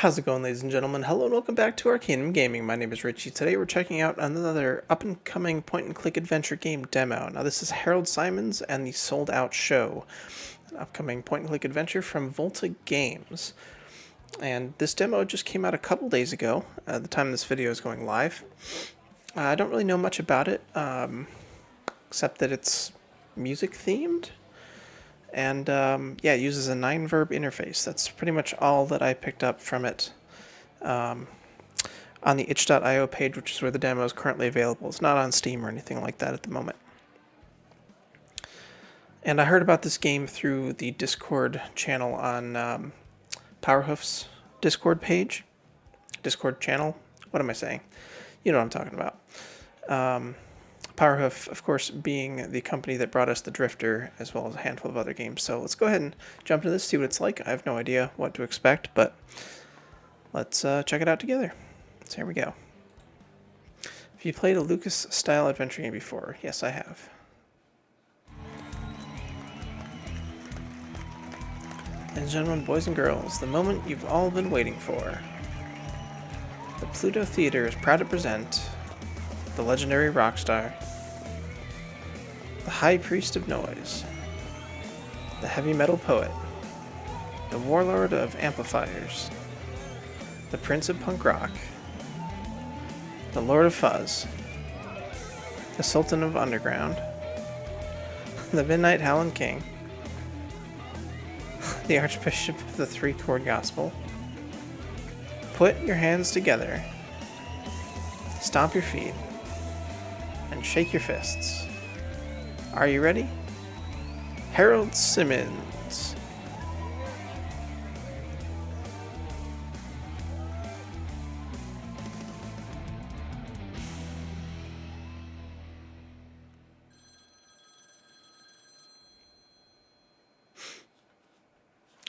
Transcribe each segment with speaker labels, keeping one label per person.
Speaker 1: How's it going, ladies and gentlemen? Hello and welcome back to Arcanum Gaming. My name is Richie. Today we're checking out another up-and-coming point-and-click adventure game demo. Now this is Harold Simmons and the Sold Out Show, an upcoming point-and-click adventure from Volta Games. And this demo just came out a couple days ago, at the time this video is going live. I don't really know much about it, except that it's music-themed. And yeah, it uses a 9-verb interface. That's pretty much all that I picked up from it on the itch.io page, which is where the demo is currently available. It's not on Steam or anything like that at the moment. And I heard about this game through the Discord channel on Powerhoof's Discord page. Discord channel? What am I saying? You know what I'm talking about. Powerhoof, of course, being the company that brought us the Drifter, as well as a handful of other games. So let's go ahead and jump into this, see what it's like. I have no idea what to expect, but let's check it out together. So here we go. Have you played a Lucas-style adventure game before? Yes, I have. Ladies and gentlemen, boys and girls, the moment you've all been waiting for. The Pluto Theater is proud to present the legendary rock star, the high priest of noise, the heavy metal poet, the warlord of amplifiers, the prince of punk rock, the lord of fuzz, the sultan of underground, the midnight howling king, the archbishop of the three-chord gospel. Put your hands together, stomp your feet, and shake your fists. Are you ready? Harold Simmons.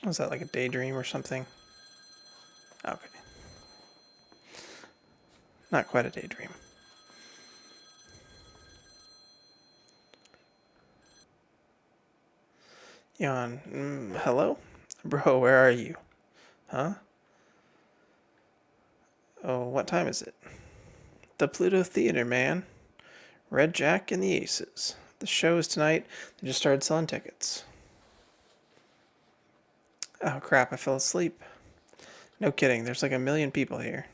Speaker 1: Was that like a daydream or something? Okay. Not quite a daydream. Yawn. Hello? Bro, where are you? Huh? Oh, what time is it? The Pluto Theater, man. Red Jack and the Aces. The show is tonight. They just started selling tickets. Oh, crap, I fell asleep. No kidding, there's like a million people here.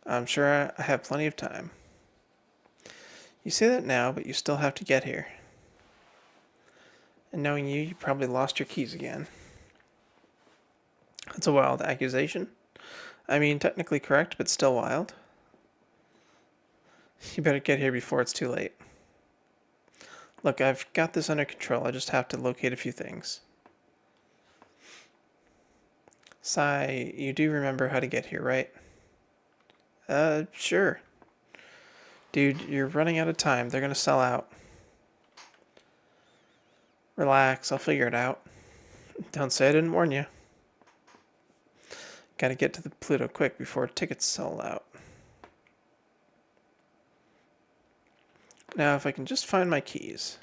Speaker 1: I'm sure I have plenty of time. You say that now, but you still have to get here. And knowing you, you probably lost your keys again. That's a wild accusation. I mean, technically correct, but still wild. You better get here before it's too late. Look, I've got this under control. I just have to locate a few things. Sai, you do remember how to get here, right? Sure. Dude, you're running out of time. They're gonna sell out. Relax, I'll figure it out. Don't say I didn't warn you. Gotta get to the Pluto quick before tickets sell out. Now, if I can just find my keys.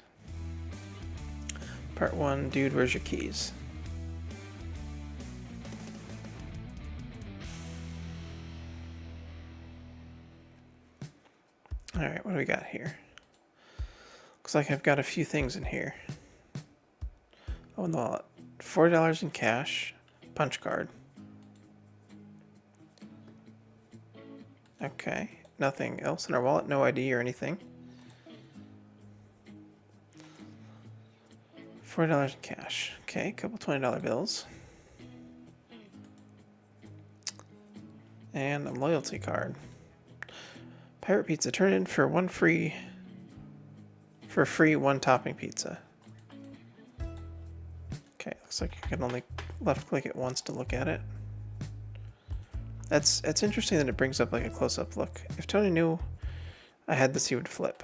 Speaker 1: Part 1, dude, where's your keys? Alright, what do we got here? Looks like I've got a few things in here. Oh, in the wallet. $40 in cash. Punch card. Okay. Nothing else in our wallet. No ID or anything. $40 in cash. Okay, a couple $20 bills. And a loyalty card. Pirate Pizza. Turn in for a free one topping pizza. Okay, looks like you can only left click it once to look at it. It's interesting that it brings up like a close-up look. If Tony knew I had this, he would flip.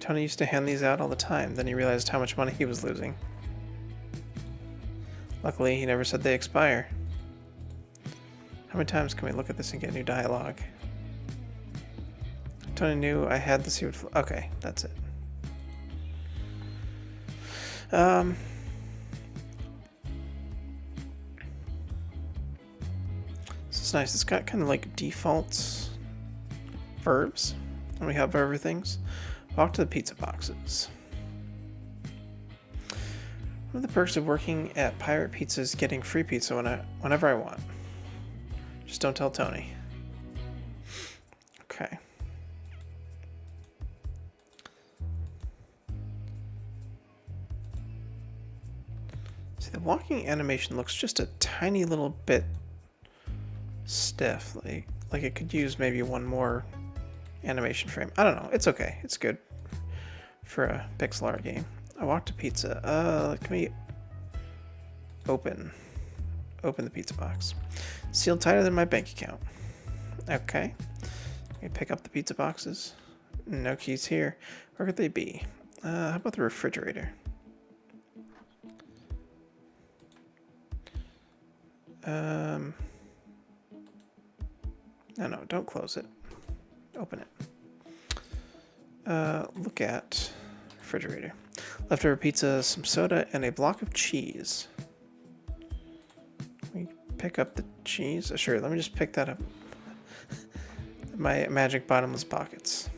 Speaker 1: Tony used to hand these out all the time, then he realized how much money he was losing. Luckily, he never said they expire. How many times can we look at this and get new dialogue? Tony knew I had this, he would okay, that's it. Um, this is nice. It's got kind of like default verbs. And we have everything's. Walk to the pizza boxes. One of the perks of working at Pirate Pizza is getting free pizza whenever I want. Just don't tell Tony. Okay. See, the walking animation looks just a tiny little bit stiff. Like it could use maybe one more animation frame. I don't know. It's okay. It's good for a pixel art game. I walked to pizza. Can we open the pizza box? Sealed tighter than my bank account. Okay. Can we pick up the pizza boxes? No keys here. Where could they be? How about the refrigerator? No, don't close it. Open it. Look at refrigerator. Leftover pizza, some soda, and a block of cheese. Can we pick up the cheese? Sure, let me just pick that up. My magic bottomless pockets.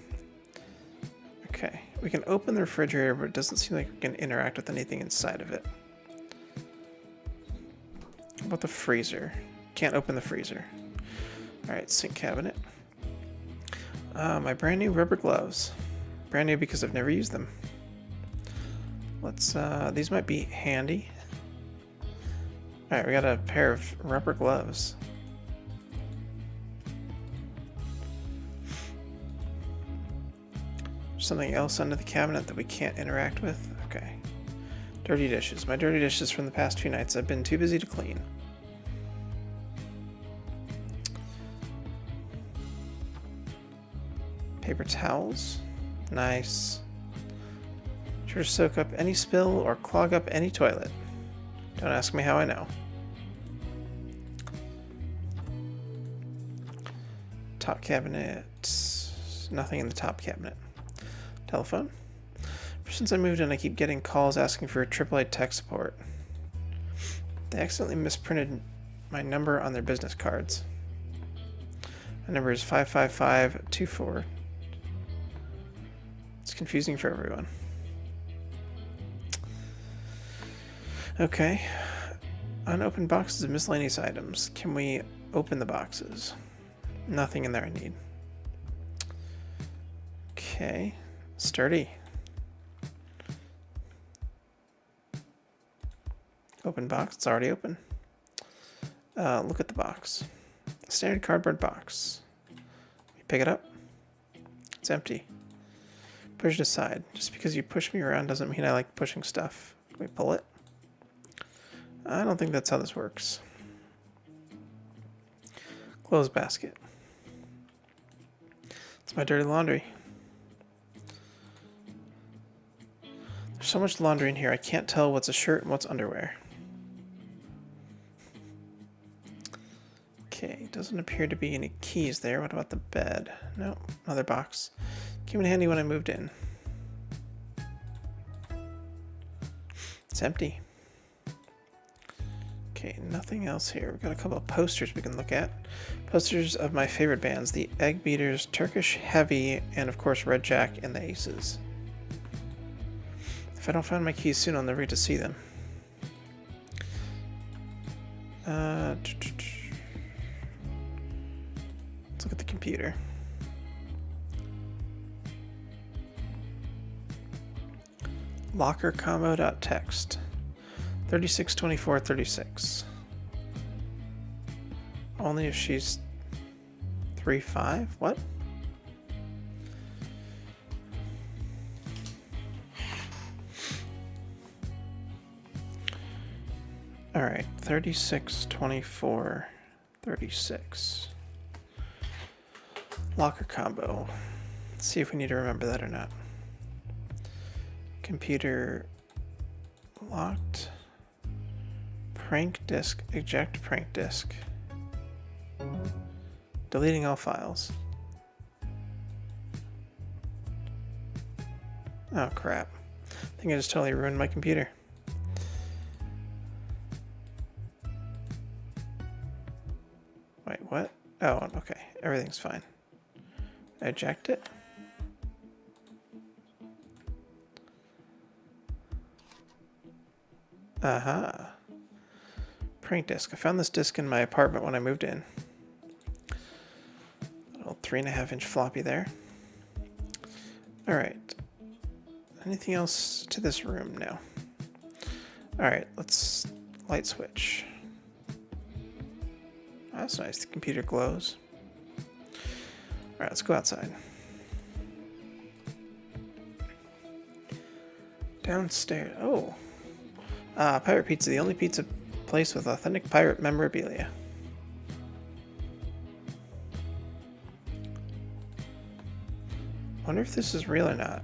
Speaker 1: Okay, we can open the refrigerator, but it doesn't seem like we can interact with anything inside of it. How about the freezer? Can't open the freezer. Alright, sink cabinet. My brand new rubber gloves. Brand new because I've never used them. Let's, these might be handy. Alright, we got a pair of rubber gloves. Something else under the cabinet that we can't interact with? Okay. Dirty dishes. My dirty dishes from the past few nights I've been too busy to clean. Paper towels. Nice. Sure to soak up any spill or clog up any toilet. Don't ask me how I know. Top cabinet. Nothing in the top cabinet. Telephone. Ever since I moved in, I keep getting calls asking for AAA tech support. They accidentally misprinted my number on their business cards. My number is 55524. It's confusing for everyone. Okay. Unopened boxes of miscellaneous items. Can we open the boxes? Nothing in there I need. Okay. Sturdy. Open box. It's already open. Look at the box. Standard cardboard box. You pick it up. It's empty. Push it aside. Just because you push me around doesn't mean I like pushing stuff. Can we pull it? I don't think that's how this works. Clothes basket. It's my dirty laundry. There's so much laundry in here, I can't tell what's a shirt and what's underwear. Okay, doesn't appear to be any keys there. What about the bed? No, another box. Came in handy when I moved in. It's empty. Okay, nothing else here. We've got a couple of posters we can look at. Posters of my favorite bands, the Egg Beaters, Turkish Heavy, and of course Red Jack and the Aces. If I don't find my keys soon, I'll never get to see them. Let's look at the computer. Locker combo.text 362436. Only if she's 3'5"? What? Alright, 362436. Locker combo. Let's see if we need to remember that or not. Computer locked. Prank disk. Eject prank disk. Deleting all files. Oh crap. I think I just totally ruined my computer. Oh, okay. Everything's fine. I jacked it. Aha. Prank disc. I found this disc in my apartment when I moved in. Little 3.5-inch floppy there. Alright. Anything else to this room? No. Alright, let's light switch. Oh, that's nice. The computer glows. Alright, let's go outside. Downstairs. Oh. Pirate Pizza, the only pizza place with authentic pirate memorabilia. Wonder if this is real or not.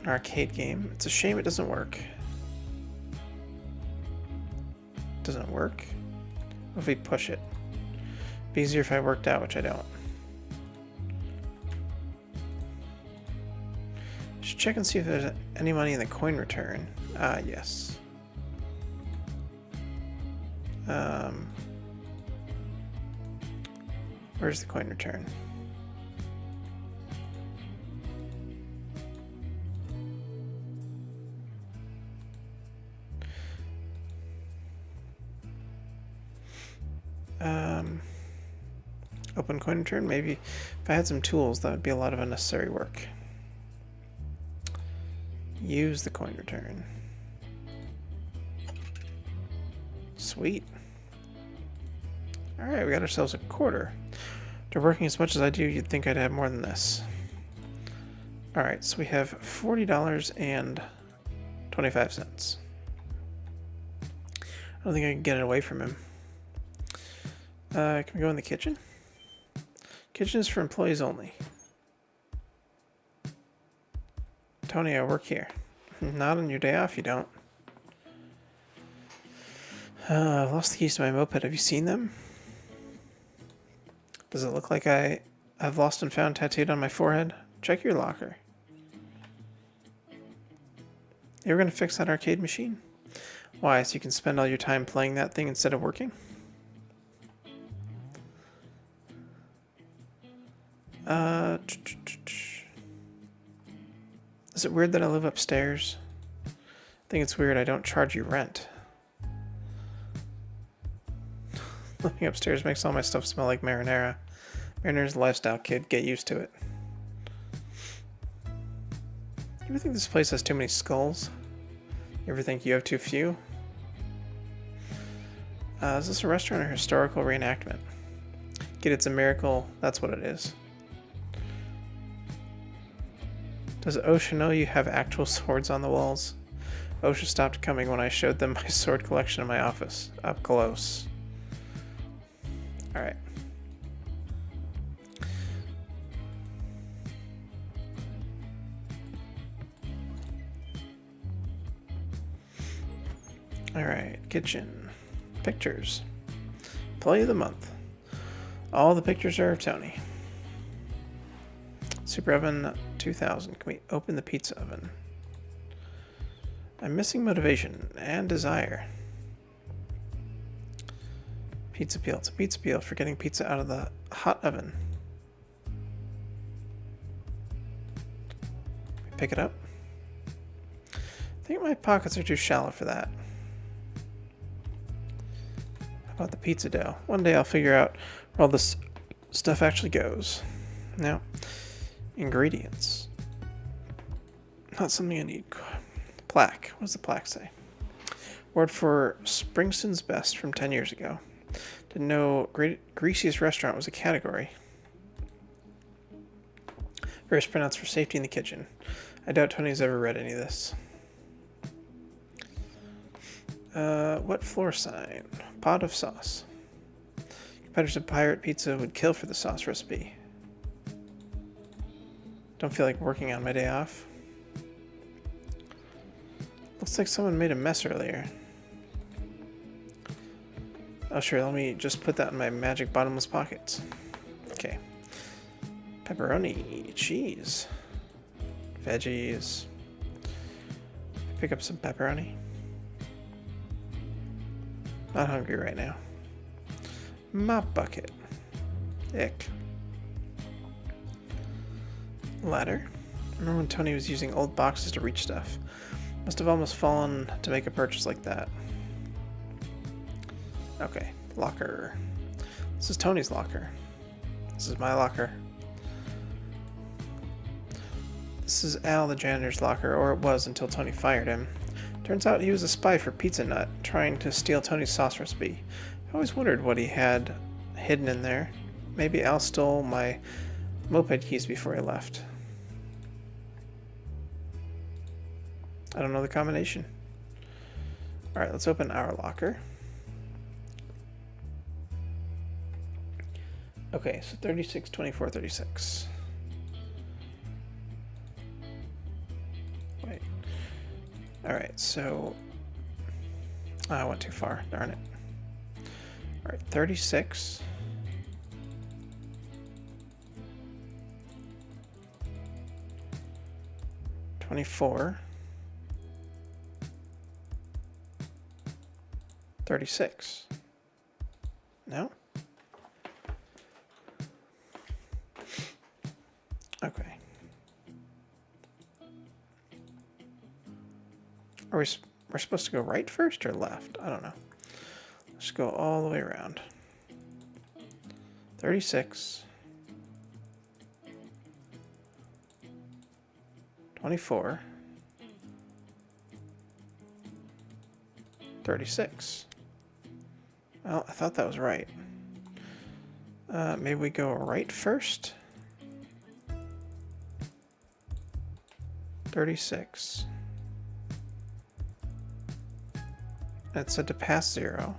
Speaker 1: An arcade game. It's a shame it doesn't work. Doesn't work? What if we push it? It'd be easier if I worked out, which I don't. Should check and see if there's any money in the coin return. Ah, yes. Where's the coin return? Open coin return? Maybe if I had some tools, that would be a lot of unnecessary work. Use the coin return. Sweet. Alright, we got ourselves a quarter. After working as much as I do, you'd think I'd have more than this. Alright, so we have $40.25. I don't think I can get it away from him. Can we go in the kitchen? Kitchen is for employees only. Tony, I work here. Not on your day off, you don't. I've lost the keys to my moped. Have you seen them? Does it look like I've lost and found tattooed on my forehead? Check your locker. You ever gonna fix that arcade machine? Why, so you can spend all your time playing that thing instead of working? Is it weird that I live upstairs? I think it's weird I don't charge you rent. Living upstairs makes all my stuff smell like marinara. Marinara's a lifestyle, kid. Get used to it. You ever think this place has too many skulls? You ever think you have too few? Is this a restaurant or historical reenactment? Kid, it's a miracle. That's what it is. Does OSHA know you have actual swords on the walls? OSHA stopped coming when I showed them my sword collection in my office. Up close. Alright. Alright, kitchen. Pictures. Play of the month. All the pictures are of Tony. Super Oven 2000. Can we open the pizza oven? I'm missing motivation and desire. Pizza peel. It's a pizza peel for getting pizza out of the hot oven. Pick it up. I think my pockets are too shallow for that. How about the pizza dough? One day I'll figure out where all this stuff actually goes. Now, ingredients. Not something I need. Plaque. What does the plaque say? Award for Springston's Best from 10 years ago. Didn't know greasiest restaurant was a category. Various printouts for safety in the kitchen. I doubt Tony's ever read any of this. What floor sign? Pot of sauce. Competitors of Pirate Pizza would kill for the sauce recipe. Don't feel like working on my day off. Looks like someone made a mess earlier. Oh sure, let me just put that in my magic bottomless pockets. Okay. Pepperoni, cheese, veggies. Pick up some pepperoni. Not hungry right now. Mop bucket. Ick. Ladder. Remember when Tony was using old boxes to reach stuff? Must have almost fallen to make a purchase like that. Okay, locker. This is Tony's locker. This is my locker. This is Al, the janitor's locker, or it was until Tony fired him. Turns out he was a spy for Pizza Nut, trying to steal Tony's sauce recipe. I always wondered what he had hidden in there. Maybe Al stole my moped keys before he left. I don't know the combination. Alright, let's open our locker. Okay, so 36, 24, 36. Wait. Alright, so... oh, I went too far, darn it. Alright, 36. 24. 36. No? Okay. We're supposed to go right first or left? I don't know. Let's go all the way around. 36. 24. 36. Well, I thought that was right. Maybe we go right first? 36. It said to pass 0.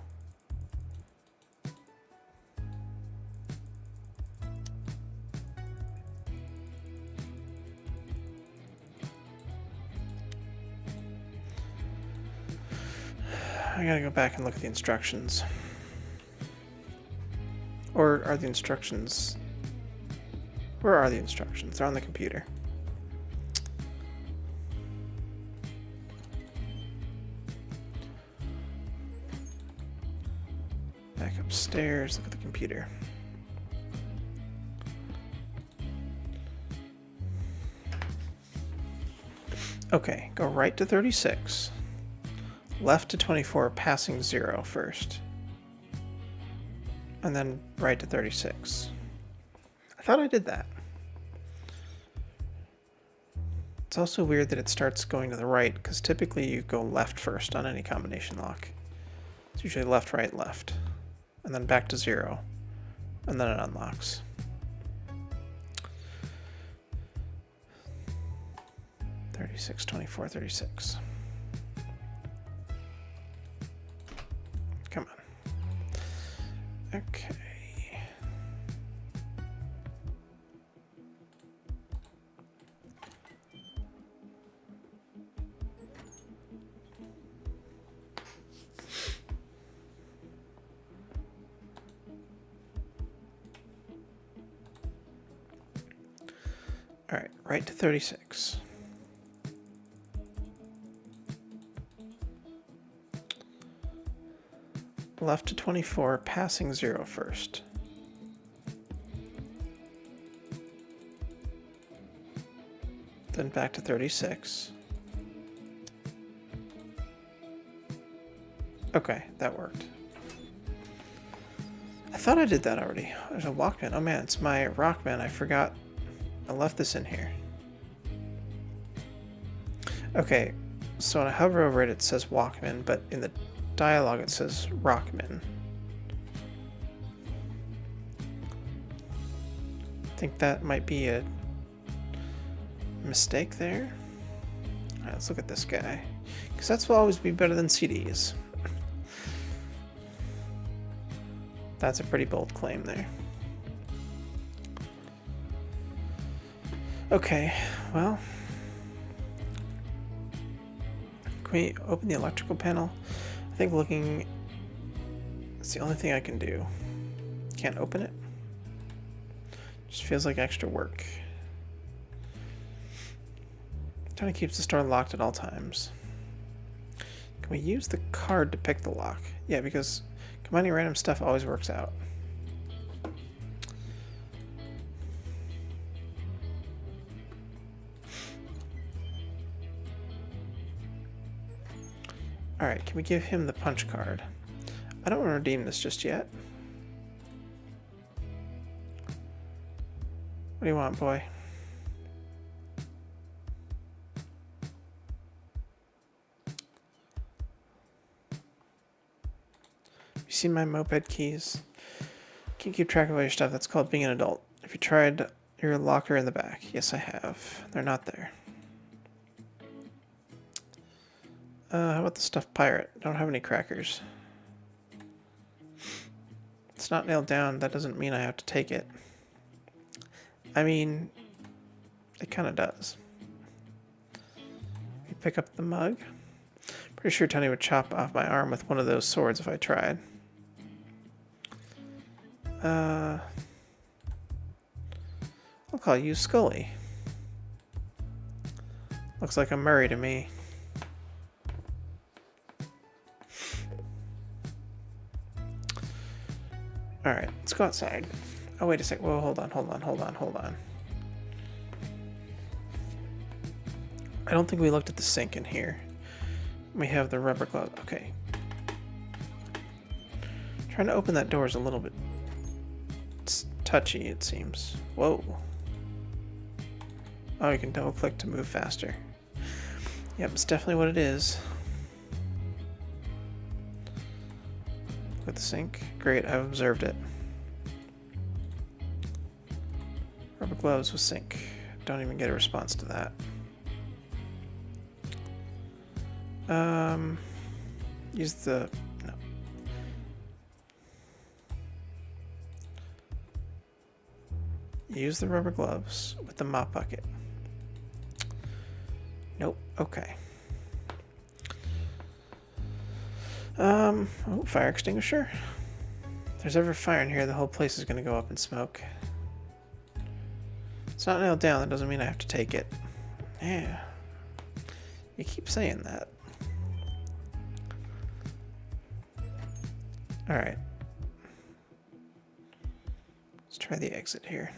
Speaker 1: I gotta go back and look at the instructions. Or are the instructions... where are the instructions? They're on the computer. Back upstairs, look at the computer. Okay, go right to 36. Left to 24, passing 0 first. And then right to 36. I thought I did that. It's also weird that it starts going to the right, because typically you go left first on any combination lock. It's usually left, right, left. And then back to 0. And then it unlocks. $36, $24, $36. Come on. Okay. All right, right to 36. Left to 24, passing 0 first. Then back to 36. Okay, that worked. I thought I did that already. There's a Walkman. Oh man, it's my Rockman. I forgot. I left this in here. Okay, so when I hover over it, it says Walkman, but in the dialogue it says Rockman. I think that might be a mistake there. Alright, let's look at this guy. Because that's will always be better than CDs. That's a pretty bold claim there. Okay, well. Can we open the electrical panel? I think looking, it's the only thing I can do. Can't open it. Just feels like extra work. Kind of keeps the store locked at all times. Can we use the card to pick the lock? Yeah, because Combining random stuff always works out. Alright, can we give him the punch card? I don't want to redeem this just yet. What do you want, boy? You see my moped keys? Can't keep track of all your stuff. That's called being an adult. Have you tried your locker in the back? Yes, I have. They're not there. How about the stuffed pirate? Don't have any crackers. It's not nailed down. That doesn't mean I have to take it. I mean, it kind of does. You pick up the mug. Pretty sure Tony would chop off my arm with one of those swords if I tried. I'll call you Scully. Looks like a Murray to me. Alright, let's go outside. Oh, wait a sec. Whoa, hold on. I don't think we looked at the sink in here. We have the rubber glove. Okay. Trying to open that door is a little bit touchy, it seems. Whoa. Oh, you can double click to move faster. Yep, it's definitely what it is. Look at the sink. Great, I've observed it. Rubber gloves with sink. Don't even get a response to that. Use the... no. Use the rubber gloves with the mop bucket. Nope. Okay. Oh, fire extinguisher. If there's ever fire in here, the whole place is going to go up in smoke. It's not nailed down. That doesn't mean I have to take it. Yeah. You keep saying that. Alright. Let's try the exit here.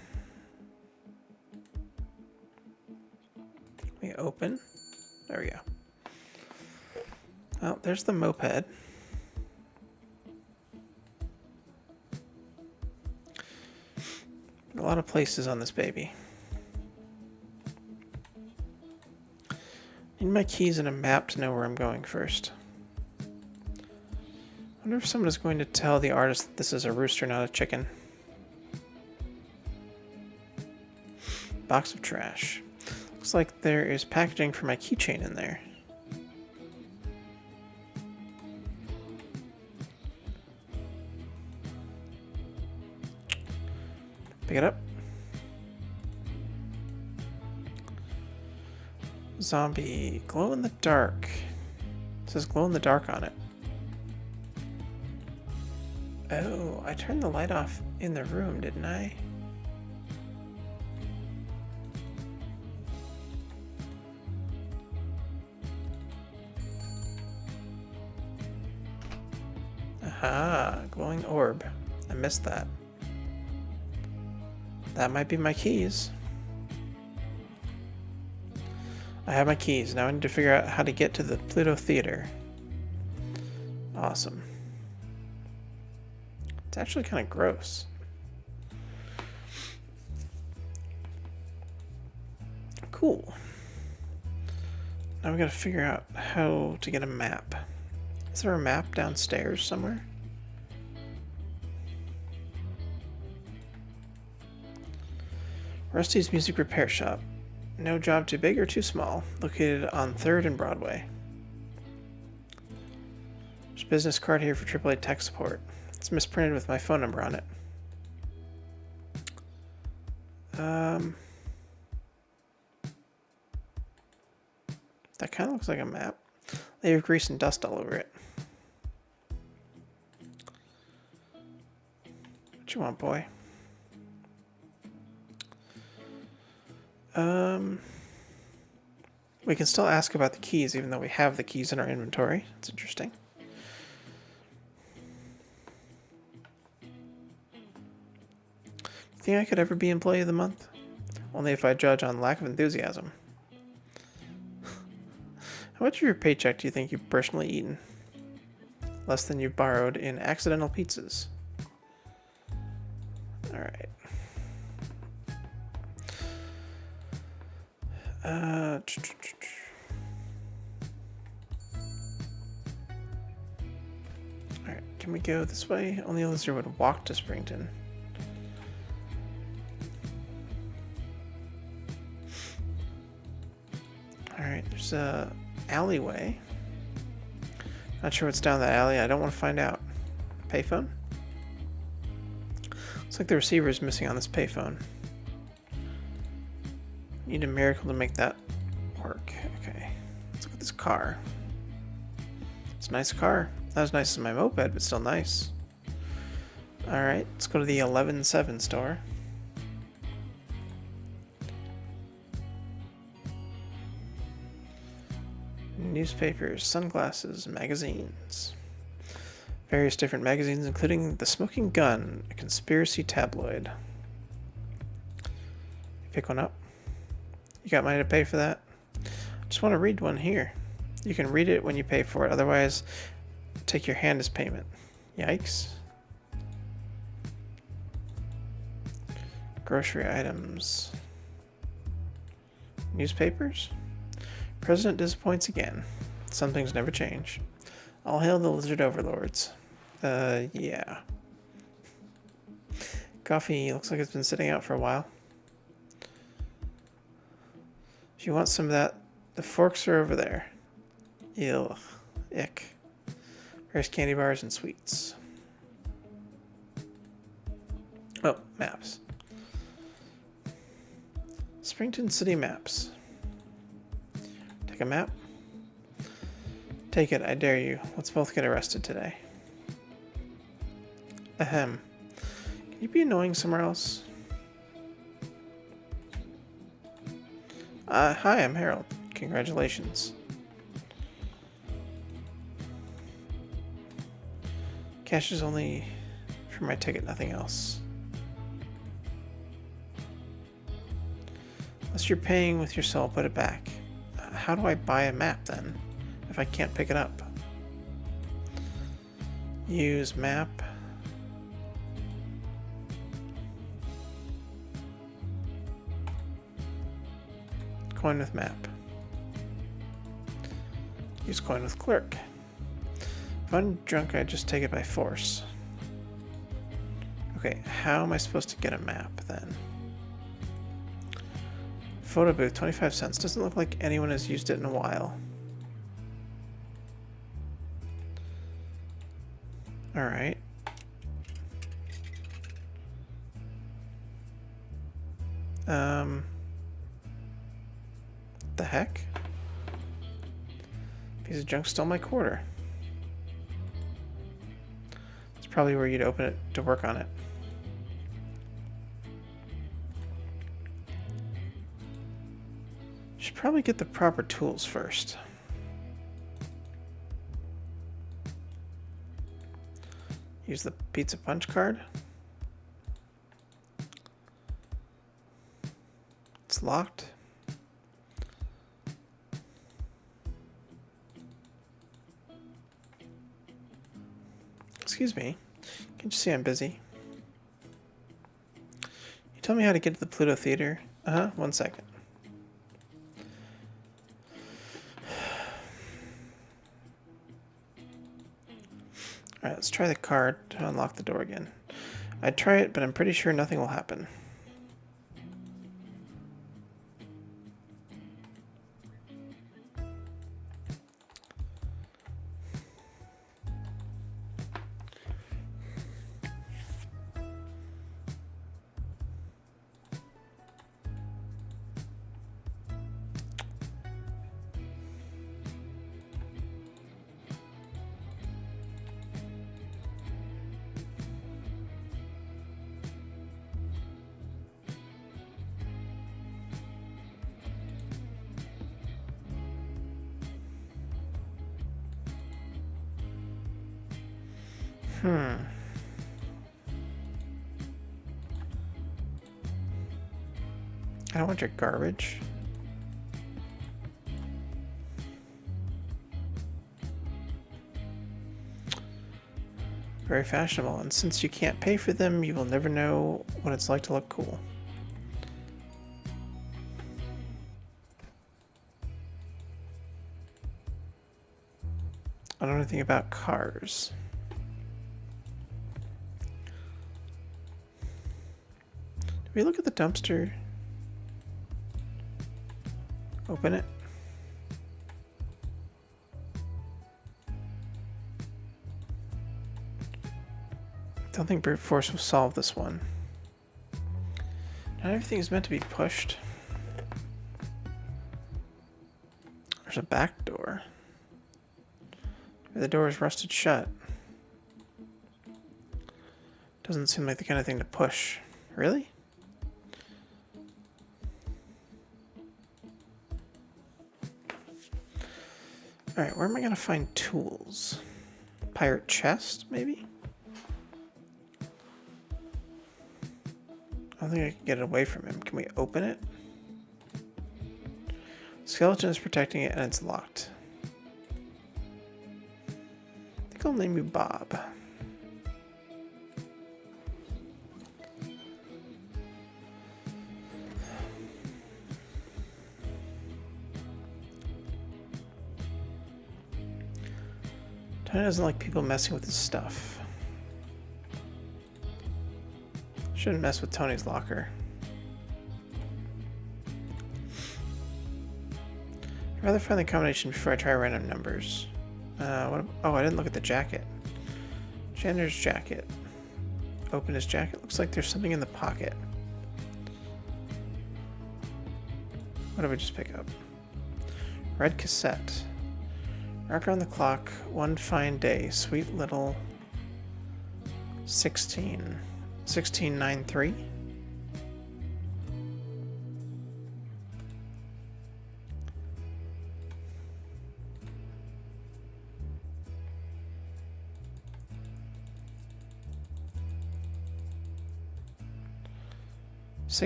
Speaker 1: We open. There we go. Oh, there's the moped. A lot of places on this baby. Need my keys and a map to know where I'm going first. I wonder if someone is going to tell the artist that this is a rooster, not a chicken. Box of trash. Looks like there is packaging for my keychain in there. Pick it up. Zombie. Glow in the dark. It says glow in the dark on it. Oh, I turned the light off in the room, didn't I? Aha, glowing orb. I missed that. That might be my keys. I have my keys. Now I need to figure out how to get to the Pluto Theater. Awesome. It's actually kind of gross. Cool. Now we gotta figure out how to get a map. Is there a map downstairs somewhere? Rusty's Music Repair Shop. No job too big or too small. Located on 3rd and Broadway. There's a business card here for AAA tech support. It's misprinted with my phone number on it. That kind of looks like a map. They have grease and dust all over it. What you want, boy? We can still ask about the keys even though we have the keys in our inventory. It's interesting. Think I could ever be Employee of the Month? Only if I judge on lack of enthusiasm. How much of your paycheck do you think you've personally eaten? Less than you've borrowed in accidental pizzas. Alright. Alright, can we go this way? Only a lizard would walk to Springton. Alright, there's a alleyway. Not sure what's down that alley. I don't want to find out. Payphone? Looks like the receiver is missing on this payphone. Need a miracle to make that work. Okay, let's look at this car. It's a nice car. Not as nice as my moped, but still nice. Alright, let's go to the 11-7 store. Newspapers, sunglasses, magazines. Various different magazines, including The Smoking Gun, a conspiracy tabloid. Pick one up. You got money to pay for that? Just want to read one here. You can read it when you pay for it, otherwise take your hand as payment. Yikes. Grocery items. Newspapers? President disappoints again. Some things never change. All hail the lizard overlords. Yeah. Coffee looks like it's been sitting out for a while. If you want some of that, the forks are over there. Ew. Ick. Various candy bars and sweets. Oh, maps. Springton City maps. Take a map. Take it, I dare you. Let's both get arrested today. Ahem. Can you be annoying somewhere else? Hi, I'm Harold. Congratulations. Cash is only for my ticket, nothing else. Unless you're paying with your soul, put it back. How do I buy a map then, if I can't pick it up? Use map. Coin with map. Use coin with clerk. If I'm drunk, I just take it by force. Okay, how am I supposed to get a map then? Photo booth, 25 cents. Doesn't look like anyone has used it in a while. Alright. The heck? Piece of junk stole my quarter. It's probably where you'd open it to work on it. Should probably get the proper tools first. Use the pizza punch card. It's locked. Excuse me. Can't you see I'm busy? You tell me how to get to the Pluto Theater? 1 second. Alright, let's try the card to unlock the door again. I'd try it, but I'm pretty sure nothing will happen. I don't want your garbage. Very fashionable, and since you can't pay for them, you will never know what it's like to look cool. I don't know anything about cars. Did we look at the dumpster? Open it. Don't think brute force will solve this one. Not everything is meant to be pushed. There's a back door. The door is rusted shut. Doesn't seem like the kind of thing to push. Really? Alright, where am I going to find tools? Pirate chest, maybe? I don't think I can get it away from him. Can we open it? Skeleton is protecting it and it's locked. I think I'll name you Bob. Tony doesn't like people messing with his stuff. Shouldn't mess with Tony's locker. I'd rather find the combination before I try random numbers. Oh, I didn't look at the jacket. Janitor's jacket. Open his jacket. Looks like there's something in the pocket. What did we just pick up? Red cassette. Marker on the clock. One fine day. Sweet little 16. 1693.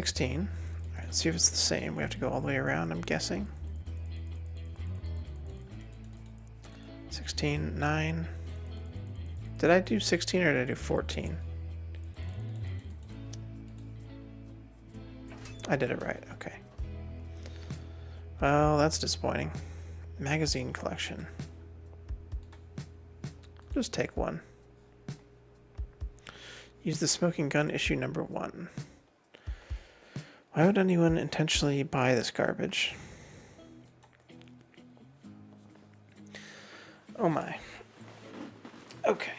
Speaker 1: All right, let's see if it's the same. We have to go all the way around, I'm guessing. 16, 9. Did I do 16 or did I do 14? I did it right, okay. Well, that's disappointing. Magazine collection. Just take one. Use the smoking gun issue number 1. Why would anyone intentionally buy this garbage? Oh my. Okay.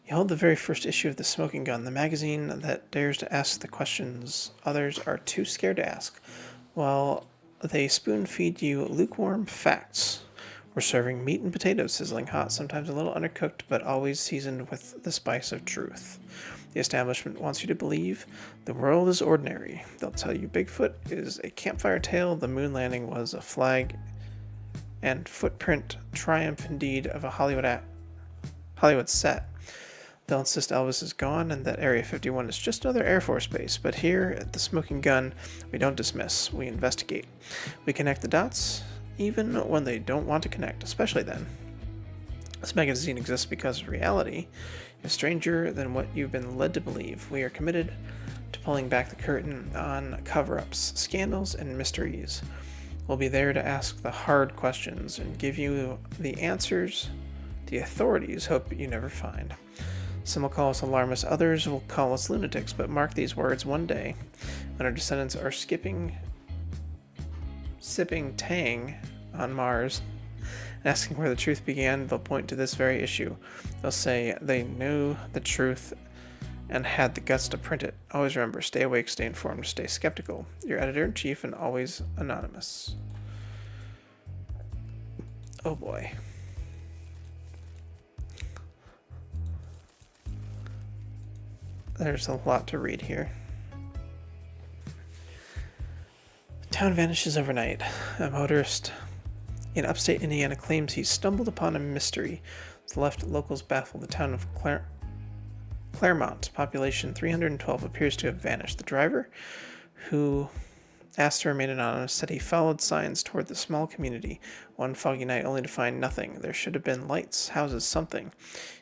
Speaker 1: You hold the very first issue of The Smoking Gun, the magazine that dares to ask the questions others are too scared to ask, while they spoon-feed you lukewarm facts. We're serving meat and potatoes sizzling hot, sometimes a little undercooked, but always seasoned with the spice of truth. The establishment wants you to believe the world is ordinary. They'll tell you Bigfoot is a campfire tale, the moon landing was a flag and footprint triumph indeed of a Hollywood set. They'll insist Elvis is gone and that Area 51 is just another Air Force base. But here at The Smoking Gun, we don't dismiss, we investigate. We connect the dots, even when they don't want to connect, especially then. This magazine exists because reality is stranger than what you've been led to believe. We are committed to pulling back the curtain on cover-ups, scandals, and mysteries. We'll be there to ask the hard questions and give you the answers the authorities hope you never find. Some will call us alarmists, others will call us lunatics, but mark these words: one day, when our descendants are sipping Tang on Mars, and asking where the truth began, they'll point to this very issue. They'll say they knew the truth and had the guts to print it. Always remember, stay awake, stay informed, stay skeptical. Your editor-in-chief and always anonymous. Oh boy. There's a lot to read here. The town vanishes overnight. A motorist in upstate Indiana claims he stumbled upon a mystery. The left locals baffled. The town of Claremont, population 312, appears to have vanished. The driver, who asked to remain anonymous, said he followed signs toward the small community one foggy night only to find nothing. There should have been lights, houses, something.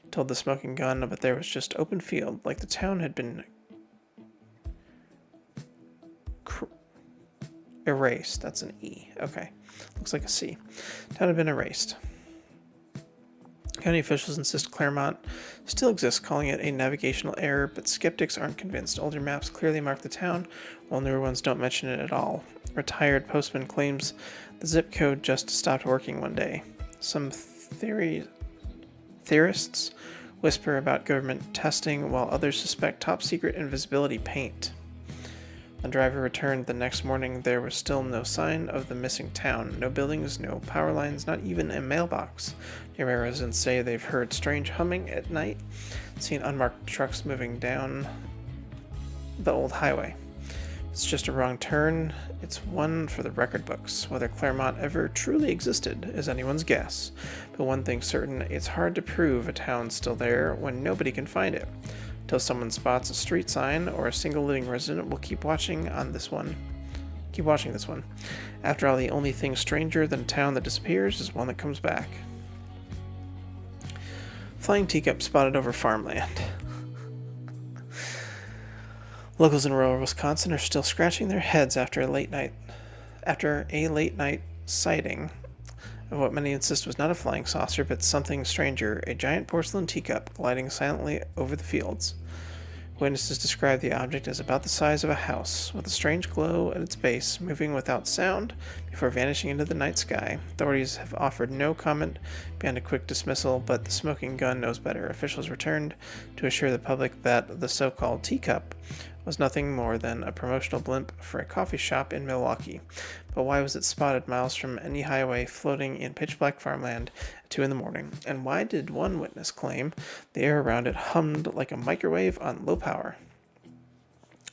Speaker 1: He told the smoking gun, but there was just open field, like the town had been erased. That's an E. Okay. Looks like a C. Town had been erased. County officials insist Claremont still exists, calling it a navigational error, but skeptics aren't convinced. Older maps clearly mark the town, while newer ones don't mention it at all. Retired postman claims the zip code just stopped working one day. Some theorists whisper about government testing, while others suspect top-secret invisibility paint. The driver returned the next morning. There was still no sign of the missing town. No buildings, no power lines, not even a mailbox. Nearby residents say they've heard strange humming at night, seen unmarked trucks moving down the old highway. It's just a wrong turn. It's one for the record books. Whether Claremont ever truly existed is anyone's guess. But one thing's certain, it's hard to prove a town's still there when nobody can find it. Until someone spots a street sign or a single living resident, will keep watching this one. After all, the only thing stranger than a town that disappears is one that comes back. Flying teacup spotted over farmland. Locals in rural Wisconsin are still scratching their heads after a late night sighting of what many insist was not a flying saucer, but something stranger, a giant porcelain teacup gliding silently over the fields. Witnesses describe the object as about the size of a house, with a strange glow at its base, moving without sound before vanishing into the night sky. Authorities have offered no comment beyond a quick dismissal, but the smoking gun knows better. Officials returned to assure the public that the so-called teacup was nothing more than a promotional blimp for a coffee shop in Milwaukee. But why was it spotted miles from any highway, floating in pitch-black farmland at 2 a.m? And why did one witness claim the air around it hummed like a microwave on low power?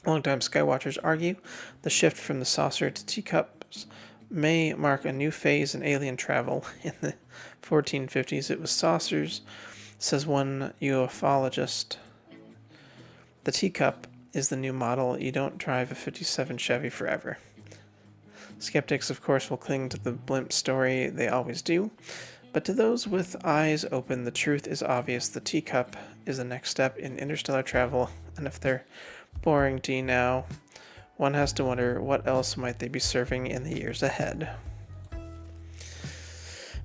Speaker 1: Longtime skywatchers argue the shift from the saucer to teacups may mark a new phase in alien travel. In the 1450s, it was saucers, says one ufologist. The teacup is the new model. You don't drive a 57 Chevy forever. Skeptics, of course, will cling to the blimp story. They always do. But to those with eyes open, the truth is obvious. The teacup is the next step in interstellar travel. And if they're boring to you now, one has to wonder what else might they be serving in the years ahead.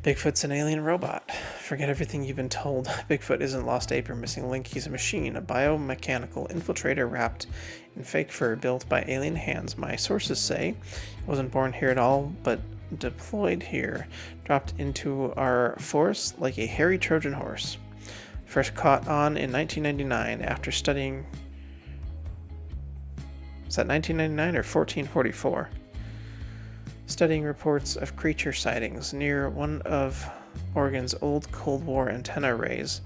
Speaker 1: Bigfoot's an alien robot. Forget everything you've been told. Bigfoot isn't lost ape or missing link. He's a machine, a biomechanical infiltrator wrapped in fake fur built by alien hands. My sources say he wasn't born here at all, but deployed here, dropped into our forests like a hairy Trojan horse. First caught on in 1999 after studying... Is that 1999 or 1444? Studying reports of creature sightings near one of Oregon's old Cold War antenna arrays.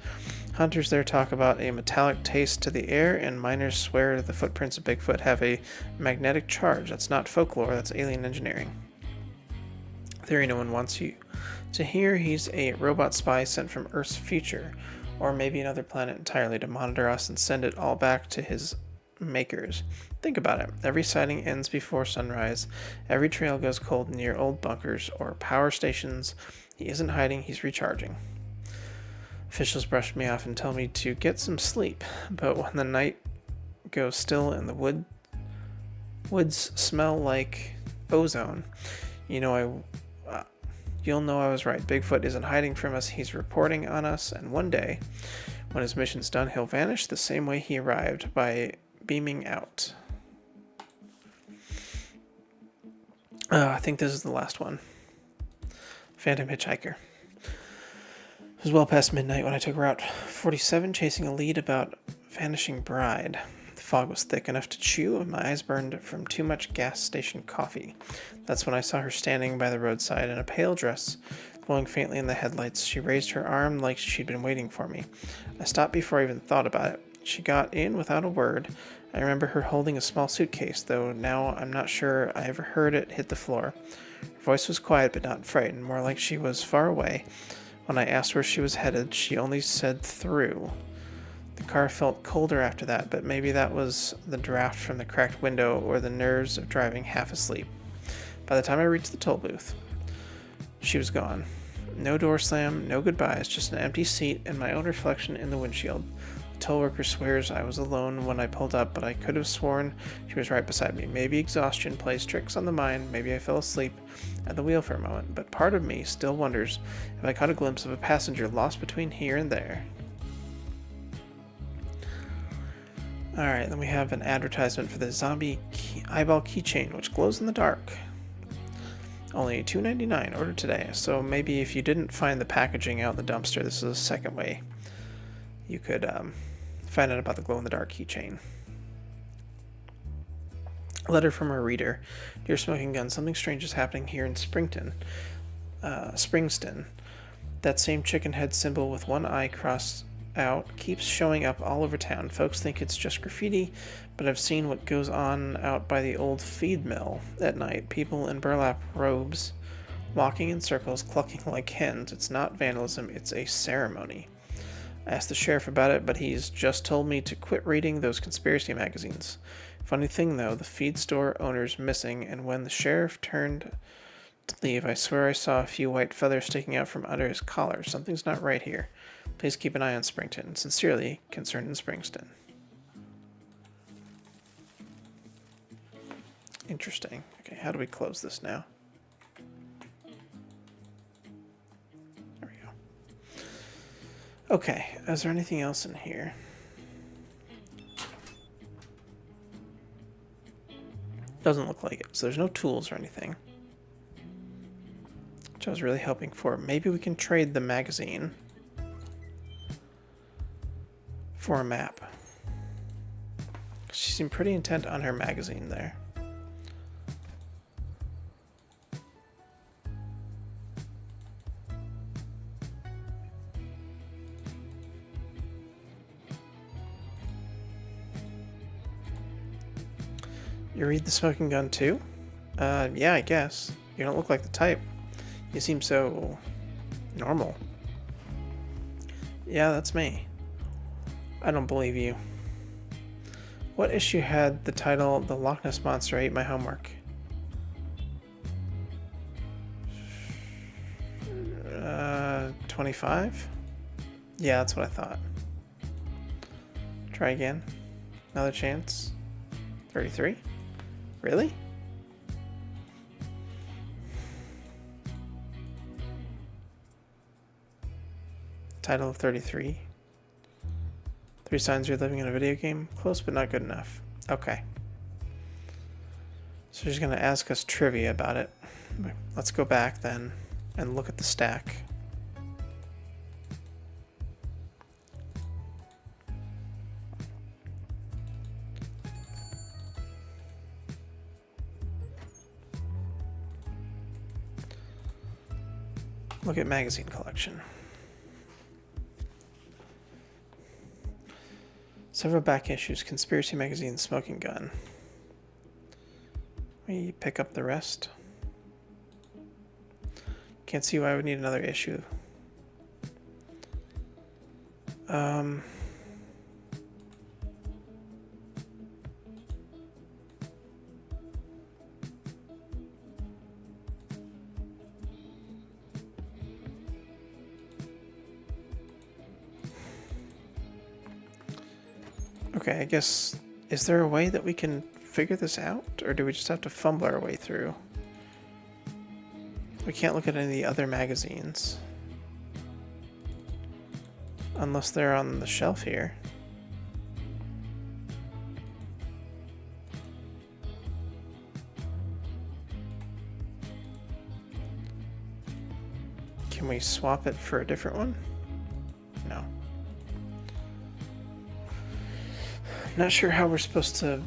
Speaker 1: Hunters there talk about a metallic taste to the air, and miners swear the footprints of Bigfoot have a magnetic charge. That's not folklore, that's alien engineering. Theory no one wants you to hear. He's a robot spy sent from Earth's future, or maybe another planet entirely, to monitor us and send it all back to his makers. Think about it. Every sighting ends before sunrise. Every trail goes cold near old bunkers or power stations. He isn't hiding, he's recharging. Officials brush me off and tell me to get some sleep, but when the night goes still and the woods smell like ozone, you'll know I was right. Bigfoot isn't hiding from us, he's reporting on us, and one day, when his mission's done, he'll vanish the same way he arrived, by beaming out. I think this is the last one. Phantom Hitchhiker. It was well past midnight when I took Route 47, chasing a lead about vanishing bride. The fog was thick enough to chew, and my eyes burned from too much gas station coffee. That's when I saw her standing by the roadside in a pale dress, glowing faintly in the headlights. She raised her arm like she'd been waiting for me. I stopped before I even thought about it. She got in without a word. I remember her holding a small suitcase, though now I'm not sure I ever heard it hit the floor. Her voice was quiet but not frightened, more like she was far away. When I asked where she was headed, she only said through. The car felt colder after that, but maybe that was the draft from the cracked window or the nerves of driving half asleep. By the time I reached the toll booth, she was gone. No door slam, no goodbyes, just an empty seat and my own reflection in the windshield. The toll worker swears I was alone when I pulled up, but I could have sworn she was right beside me. Maybe exhaustion plays tricks on the mind, maybe I fell asleep at the wheel for a moment, but part of me still wonders if I caught a glimpse of a passenger lost between here and there. Alright, then we have an advertisement for the zombie eyeball keychain, which glows in the dark. Only $2.99, ordered today. So maybe if you didn't find the packaging out in the dumpster, this is a second way you could find out about the glow-in-the-dark keychain. A letter from a reader. Dear Smoking Gun, something strange is happening here in Springston. That same chicken head symbol with one eye crossed out keeps showing up all over town. Folks think it's just graffiti, but I've seen what goes on out by the old feed mill at night. People in burlap robes walking in circles, clucking like hens. It's not vandalism, it's a ceremony. I asked the sheriff about it, but he's just told me to quit reading those conspiracy magazines. Funny thing though, the feed store owner's missing, and when the sheriff turned to leave, I swear I saw a few white feathers sticking out from under his collar. Something's not right here. Please keep an eye on Springton. Sincerely, Concerned in Springston. Interesting. Okay, how do we close this now? There we go. Okay, is there anything else in here? Doesn't look like it. So there's no tools or anything, which I was really hoping for. Maybe we can trade the magazine for a map. She seemed pretty intent on her magazine there. You read The Smoking Gun too? Yeah, I guess. You don't look like the type. You seem so normal. Yeah, that's me. I don't believe you. What issue had the title The Loch Ness Monster Ate My Homework? 25? Yeah, that's what I thought. Try again. Another chance. 33? Really? Title of 33. 3 signs you're living in a video game. Close but not good enough. Okay. So she's going to ask us trivia about it. Let's go back then and look at the stack. Look at magazine collection. Several back issues, Conspiracy Magazine, Smoking Gun. We pick up the rest. Can't see why I would need another issue. Okay, I guess, is there a way that we can figure this out? Or do we just have to fumble our way through? We can't look at any of the other magazines. Unless they're on the shelf here. Can we swap it for a different one? No. Not sure how we're supposed to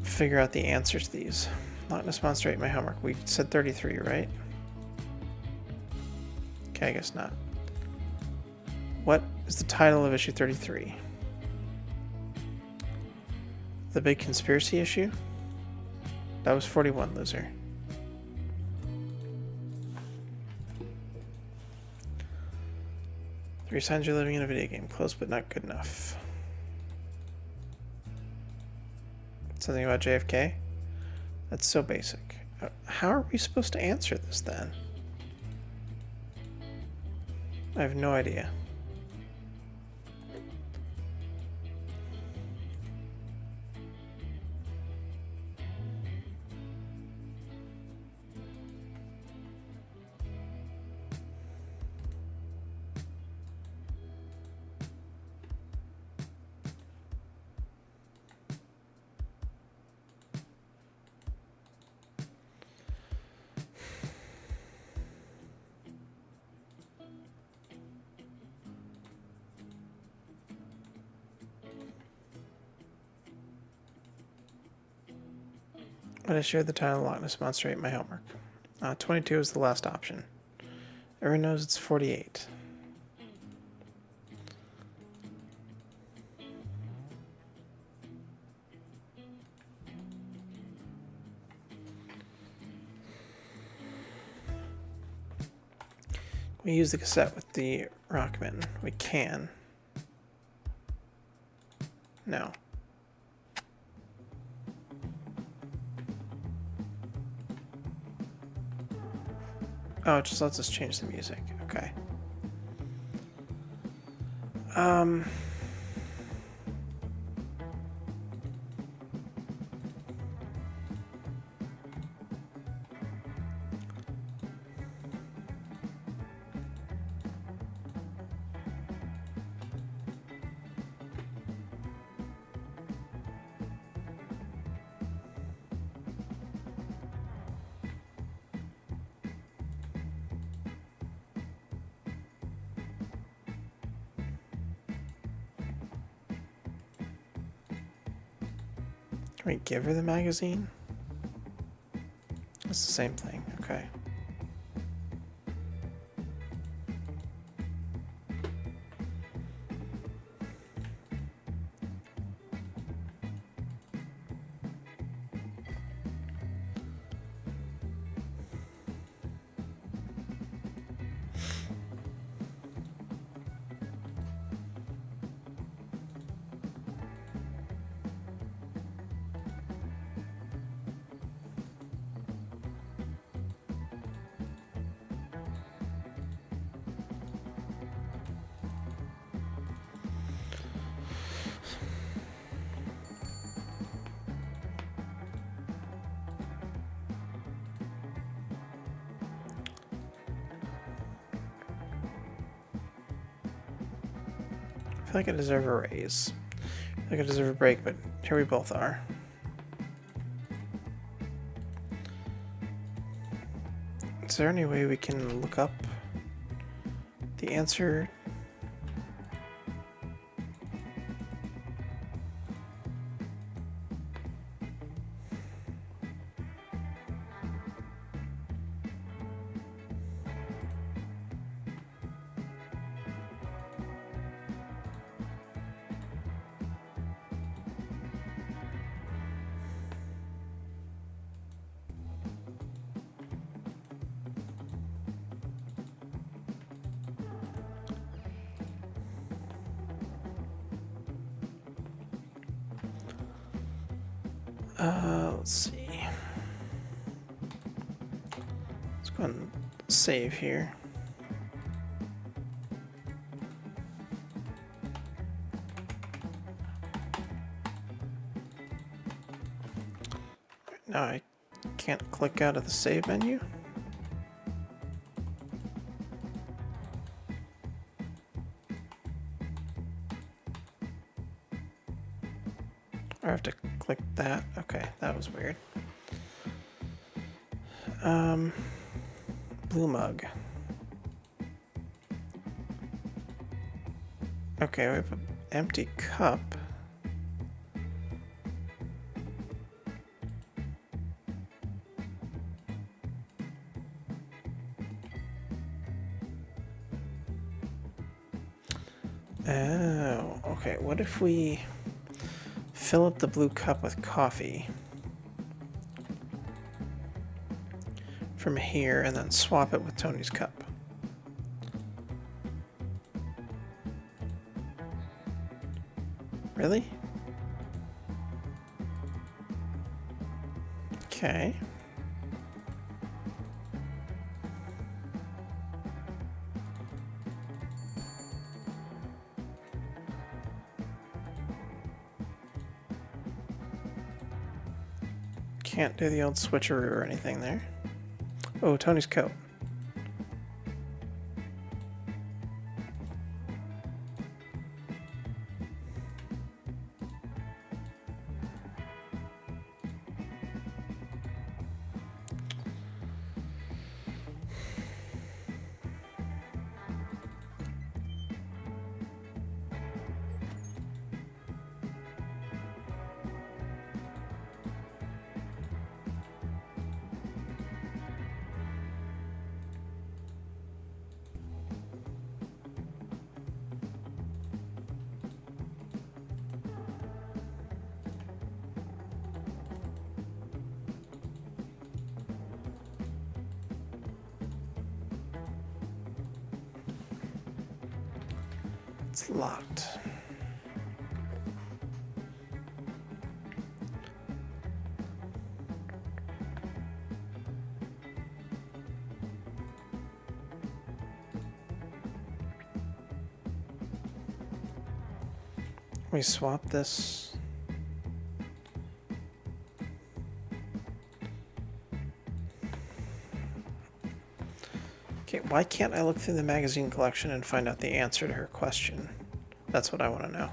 Speaker 1: figure out the answers to these. Loch Ness Monster ate my homework. We said 33, right? Okay, I guess not. What is the title of issue 33? The Big Conspiracy issue? That was 41, loser. Three signs you're living in a video game. Close but not good enough. Something about JFK? That's so basic. How are we supposed to answer this then? I have no idea. When I shared the title Loch Ness Monster ate my homework. 22 is the last option. Everyone knows it's 48. We use the cassette with the Rockman. We can. No. Oh, it just lets us change the music. Okay. Can we give her the magazine? It's the same thing. Okay. I feel like I deserve a raise. I feel like I deserve a break, but here we both are. Is there any way we can look up the answer? Let's see. Let's go and save here. Now I can't click out of the save menu. Or I have to click that. Okay, that was weird. Blue mug. Okay, we have an empty cup. Oh, okay. What if we fill up the blue cup with coffee from here and then swap it with Tony's cup? Really? Okay. Can't do the old switcheroo or anything there. Oh, Tony's coat. It's locked. We swap this. Okay, why can't I look through the magazine collection and find out the answer to her question? That's what I want to know.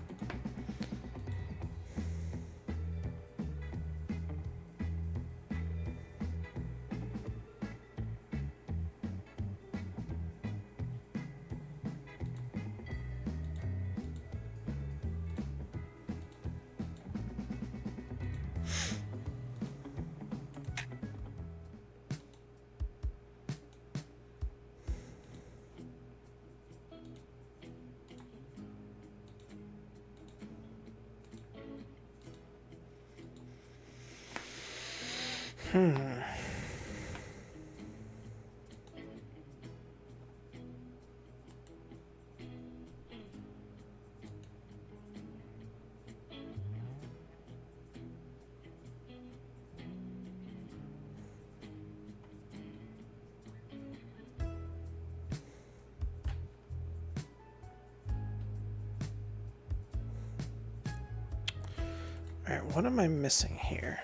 Speaker 1: Alright, what am I missing here?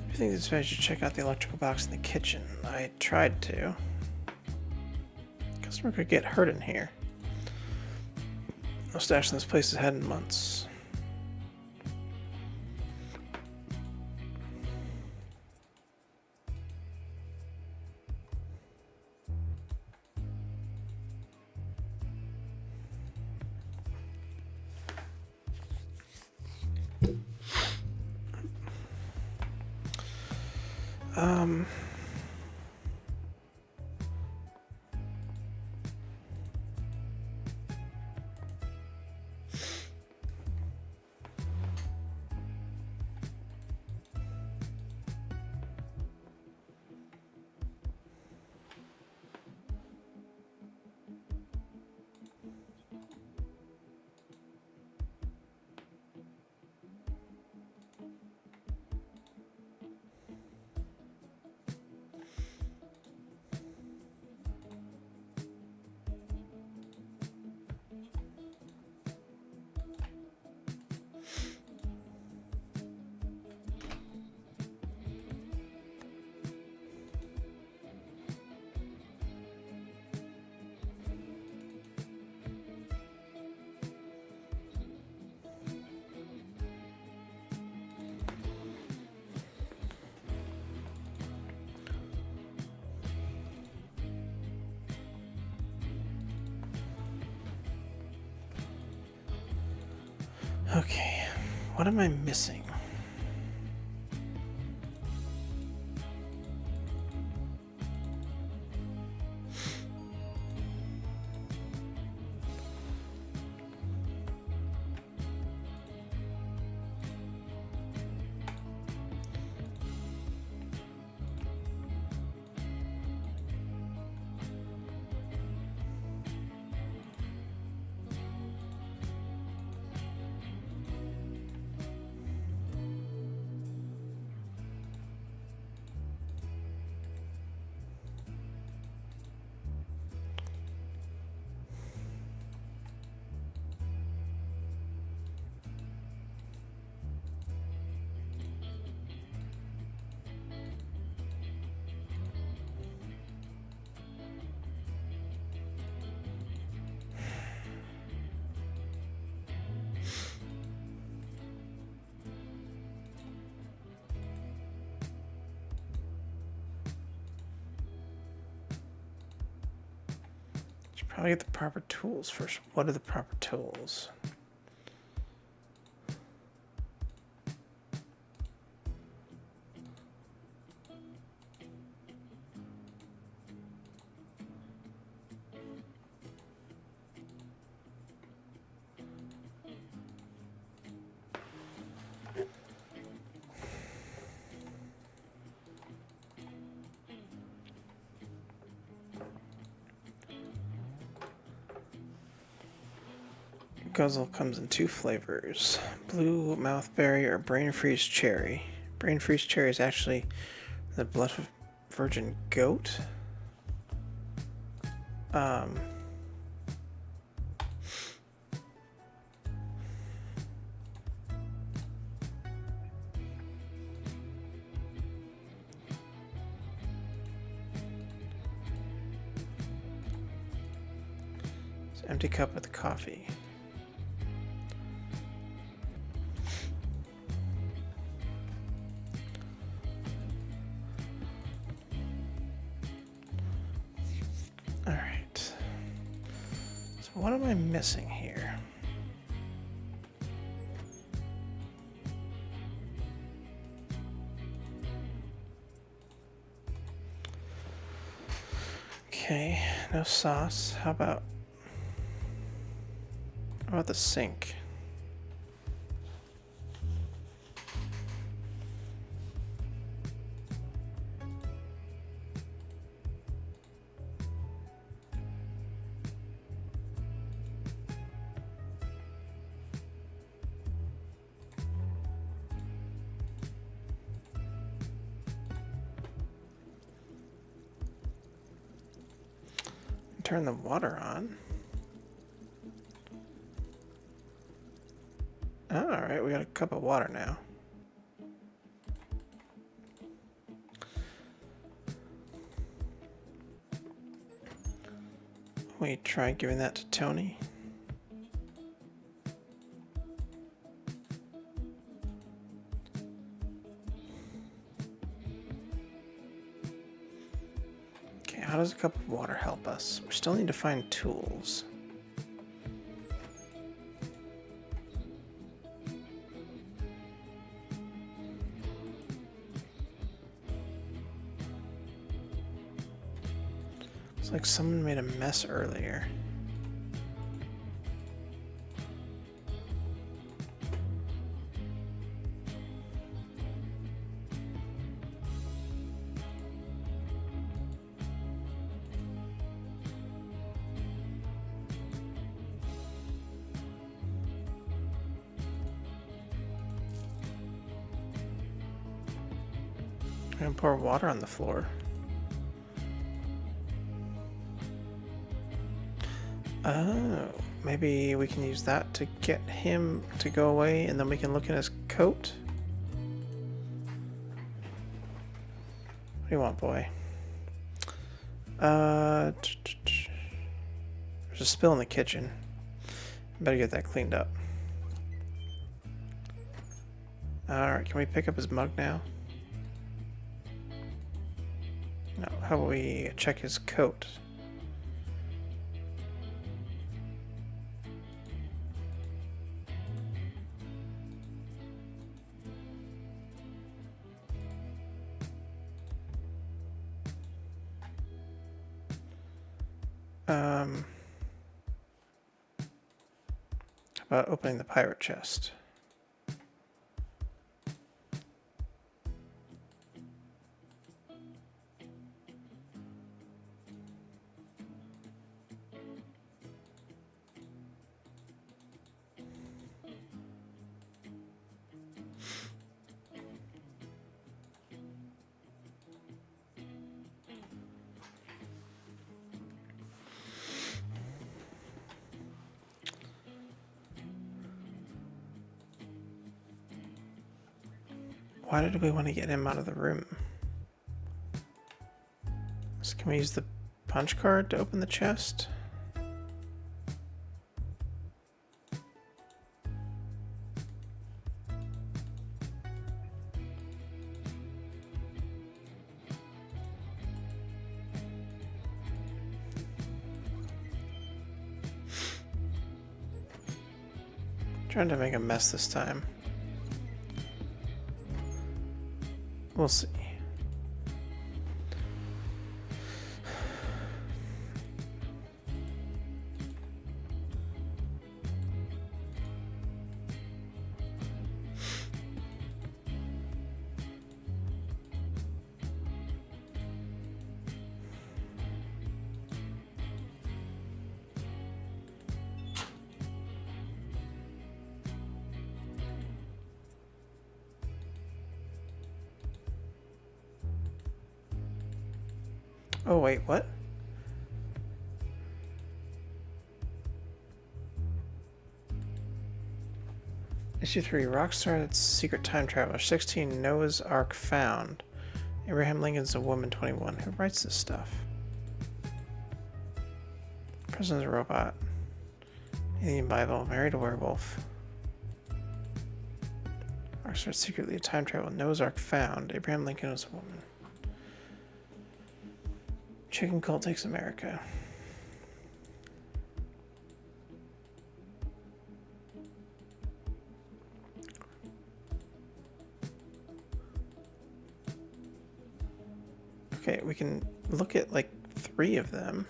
Speaker 1: I think it's better to check out the electrical box in the kitchen. I tried to. Customer could get hurt in here. No stash in this place has had in months. Um... Okay, what am I missing? Probably get the proper tools first. What are the proper tools? Guzzle comes in 2 flavors: blue mouthberry or brain freeze cherry. Brain freeze cherry is actually the blood of virgin goat. It's an empty cup with coffee. Alright. So what am I missing here? Okay, no sauce. How about the sink? Turn the water on. Alright, we got a cup of water now. We try giving that to Tony. Okay, how does a cup of water help us? We still need to find tools. Looks like someone made a mess earlier. I'm gonna pour water on the floor. Oh, maybe we can use that to get him to go away, and then we can look in his coat. What do you want, boy? There's a spill in the kitchen. Better get that cleaned up. Alright, can we pick up his mug now? No, how about we check his coat? How about opening the pirate chest? Why did we want to get him out of the room? So can we use the punch card to open the chest? Trying to make a mess this time. We'll see. Oh wait, what? Issue 3, Rockstar That's Secret Time Traveler. 16, Noah's Ark Found. Abraham Lincoln's a Woman. 21. Who writes this stuff? President's a Robot. Alien Bible. Married a Werewolf. Rockstar Secretly a Time Traveler. Noah's Ark Found. Abraham Lincoln was a Woman. Chicken Cult Takes America. Okay, we can look at like 3 of them.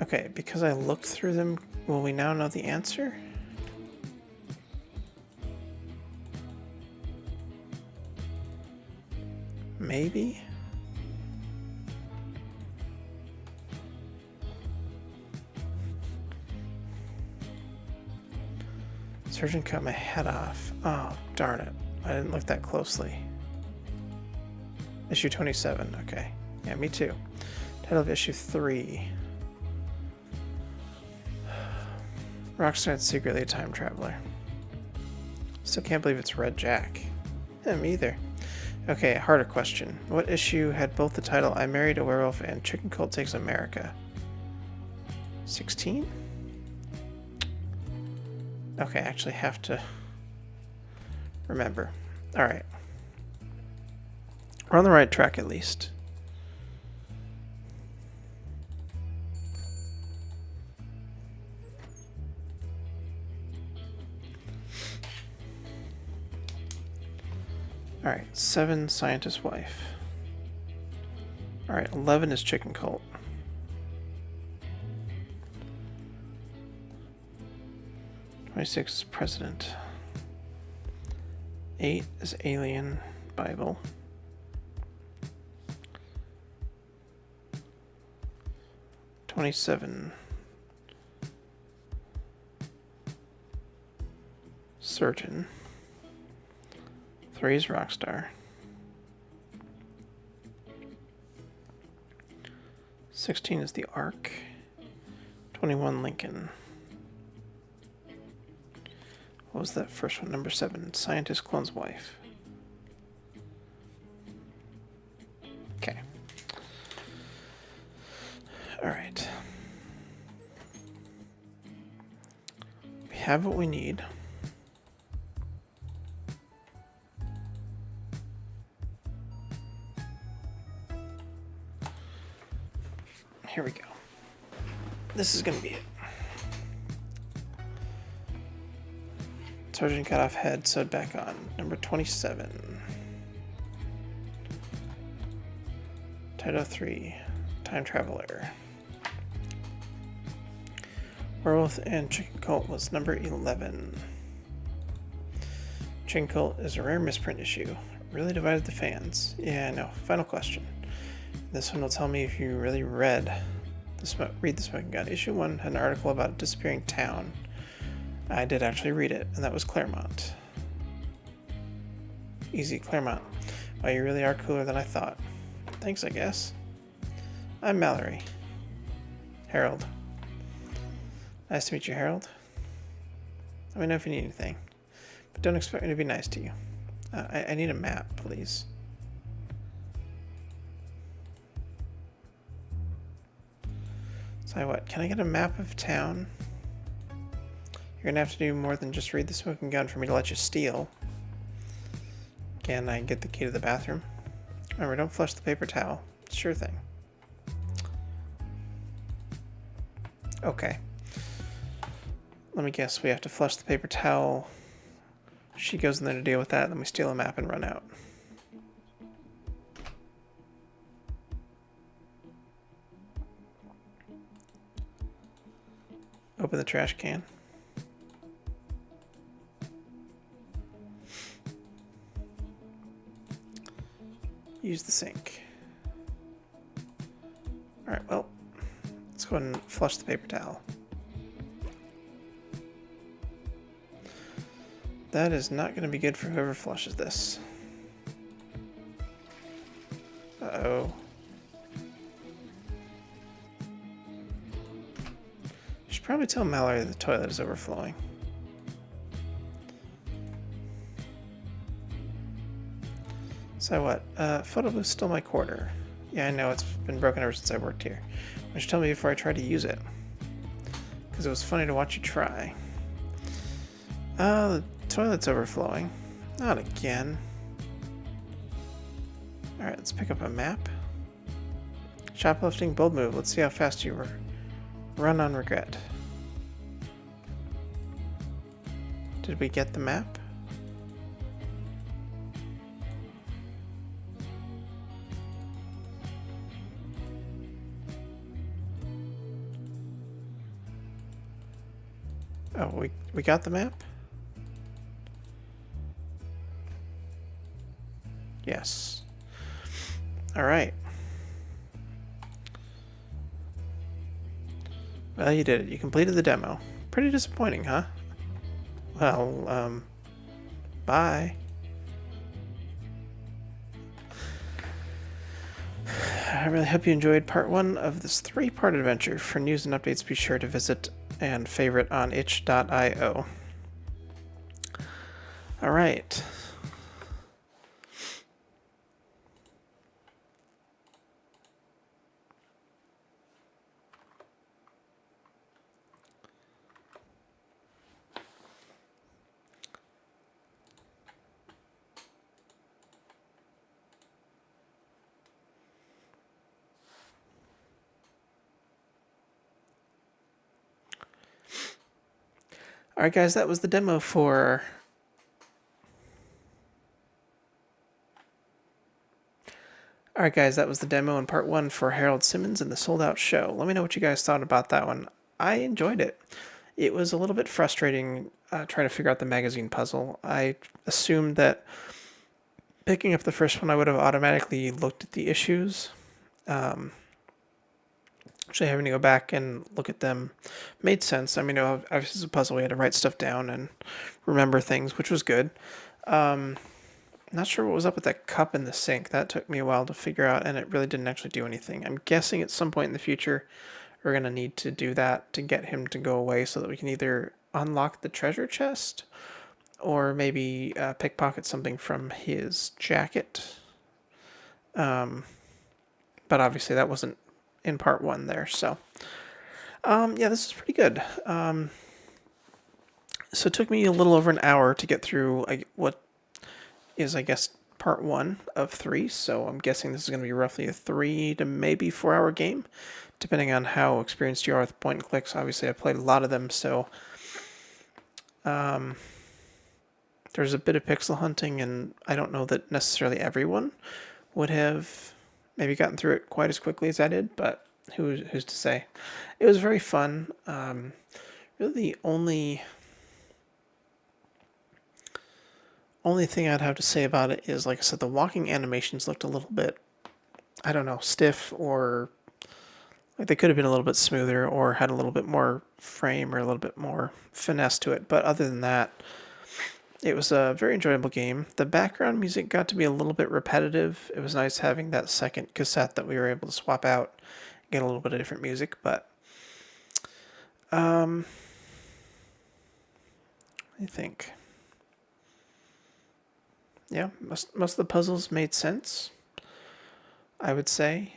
Speaker 1: Okay, because I looked through them, will we now know the answer? Maybe? Surgeon cut my head off. Oh, darn it. I didn't look that closely. Issue 27, okay. Yeah, me too. Title of issue 3. Rockstar's Secretly a Time Traveler. Still can't believe it's Red Jack. Yeah, me either. Okay, harder question. What issue had both the title I Married a Werewolf and Chicken Cult Takes America? 16? Okay, I actually have to remember. Alright. We're on the right track at least. Alright, 7, Scientist Wife. Alright, 11 is Chicken Cult. 26 is President. 8 is Alien Bible. 27. Certain. 3 is Rockstar. 16 is the Ark. 21 Lincoln. What was that first one? Number 7, Scientist Clone's Wife. Okay. Alright. We have what we need. Here we go. This is going to be it. Sergeant cut off head, sewed back on. Number 27. Title 3. Time Traveler. Werewolf and Chicken Cult was number 11. Chicken Cult is a rare misprint issue. Really divided the fans. Yeah, I know. Final question. This one will tell me if you really read the Smoking Gun. Issue 1 had an article about a disappearing town. I did actually read it, and that was Claremont. Easy, Claremont. Wow, you really are cooler than I thought. Thanks, I guess. I'm Mallory. Harold. Nice to meet you, Harold. Let me know if you need anything, but don't expect me to be nice to you. I need a map, please. So what, can I get a map of town? You're gonna have to do more than just read the smoking gun for me to let you steal. Can I get the key to the bathroom? Remember, don't flush the paper towel. Sure thing. Okay. Let me guess, we have to flush the paper towel. She goes in there to deal with that, then we steal a map and run out. Open the trash can. Use the sink. Alright, well, let's go ahead and flush the paper towel. That is not going to be good for whoever flushes this. Uh-oh. You should probably tell Mallory the toilet is overflowing. So what? Photo booth stole my quarter. Yeah, I know, it's been broken ever since I worked here. Why don't you tell me before I try to use it? Because it was funny to watch you try. The toilet's overflowing. Not again. Alright, let's pick up a map. Shoplifting, bold move. Let's see how fast you run on regret. Did we get the map? Oh, we got the map? Yes. Alright. Well, you did it. You completed the demo. Pretty disappointing, huh? Well, bye. I really hope you enjoyed part 1 of this 3-part adventure. For news and updates, be sure to visit and favorite on itch.io. Alright. Alright guys, that was the demo for... Alright guys, that was the demo in part 1 for Harold Simmons and the Sold Out Show. Let me know what you guys thought about that one. I enjoyed it. It was a little bit frustrating trying to figure out the magazine puzzle. I assumed that picking up the first one I would have automatically looked at the issues. Actually having to go back and look at them made sense. I mean, obviously it's a puzzle. We had to write stuff down and remember things, which was good. Not sure what was up with that cup in the sink. That took me a while to figure out, and it really didn't actually do anything. I'm guessing at some point in the future we're going to need to do that to get him to go away so that we can either unlock the treasure chest or maybe pickpocket something from his jacket. But obviously that wasn't in part 1 there, so yeah, this is pretty good. So it took me a little over an hour to get through what is, I guess, part 1 of 3, so I'm guessing this is going to be roughly a 3 to maybe 4 hour game, depending on how experienced you are with point and clicks. Obviously I played a lot of them, so there's a bit of pixel hunting, and I don't know that necessarily everyone would have maybe gotten through it quite as quickly as I did, but who's to say? It was very fun. Really the only thing I'd have to say about it is, like I said, the walking animations looked a little bit, I don't know, stiff, or like they could have been a little bit smoother or had a little bit more frame or a little bit more finesse to it. But other than that, it was a very enjoyable game. The background music got to be a little bit repetitive. It was nice having that second cassette that we were able to swap out and get a little bit of different music. But I think, yeah, most of the puzzles made sense, I would say.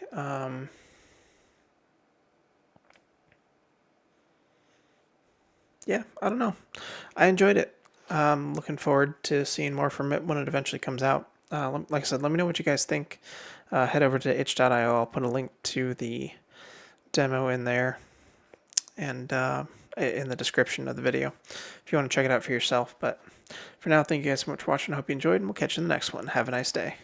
Speaker 1: yeah, I don't know. I enjoyed it. Looking forward to seeing more from it when it eventually comes out. Like I said, let me know what you guys think. Head over to itch.io. I'll put a link to the demo in there and in the description of the video if you want to check it out for yourself. But for now, thank you guys so much for watching. I hope you enjoyed, and we'll catch you in the next one. Have a nice day.